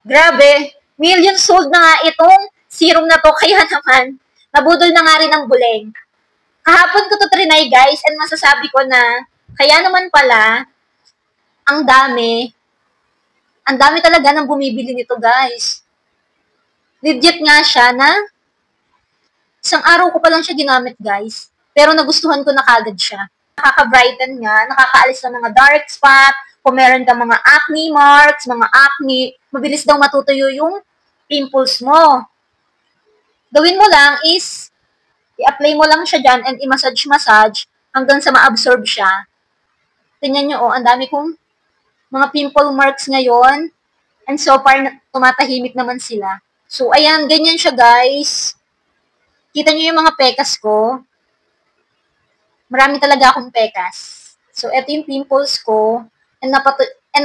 Grabe, million sold na nga itong serum na to, kaya naman, nabudol na nga rin ang buleng. Kahapon ko to trinay guys, and masasabi ko na, kaya naman pala, ang dami talaga ng bumibili nito guys. Legit nga siya na, isang araw ko pa lang siya ginamit guys, pero nagustuhan ko na kagad siya. Nakaka-brighten nga, nakakaalis ng mga dark spot, kung meron kang mga acne marks, mga acne, mabilis daw matutuyo yung pimples mo. Gawin mo lang is, i-apply mo lang siya dyan and i-massage hanggang sa ma-absorb siya. Tingnan nyo, ang dami kong mga pimple marks ngayon and so far, tumatahimik naman sila. So, ayan, ganyan siya guys. Kita nyo yung mga pekas ko. Marami talaga akong pekas. So, eto yung pimples ko. And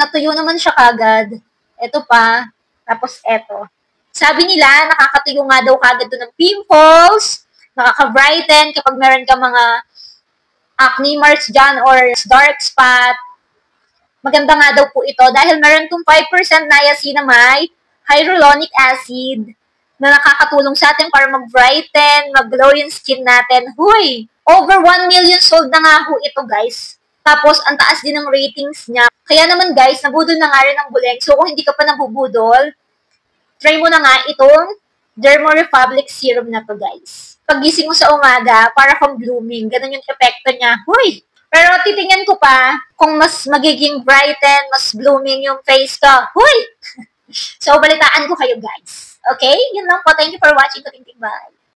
natuyo naman siya kagad. Ito pa. Tapos eto. Sabi nila, nakakatuyo nga daw kagad to ng pimples. Nakaka-brighten kapag meron ka mga acne marks dyan or dark spot. Maganda nga daw po ito dahil meron tong 5% niacinamide, hyaluronic acid, na nakakatulong sa atin para mag-brighten, mag-glow yung skin natin. Huy! Over 1 million sold na nga ho ito guys. Tapos, ang taas din ng ratings niya. Kaya naman guys, nabudol na nga rin ang buleng. So, kung hindi ka pa nabubudol, try mo na nga itong Dermo Republic Serum na to guys. Paggising mo sa umaga, para kang blooming. Ganun yung epekto niya. Huy! Pero titingnan ko pa kung mas magiging brighten, mas blooming yung face ko. Huy! So, balitaan ko kayo guys. Okay? Yun lang po. Thank you for watching. Bye!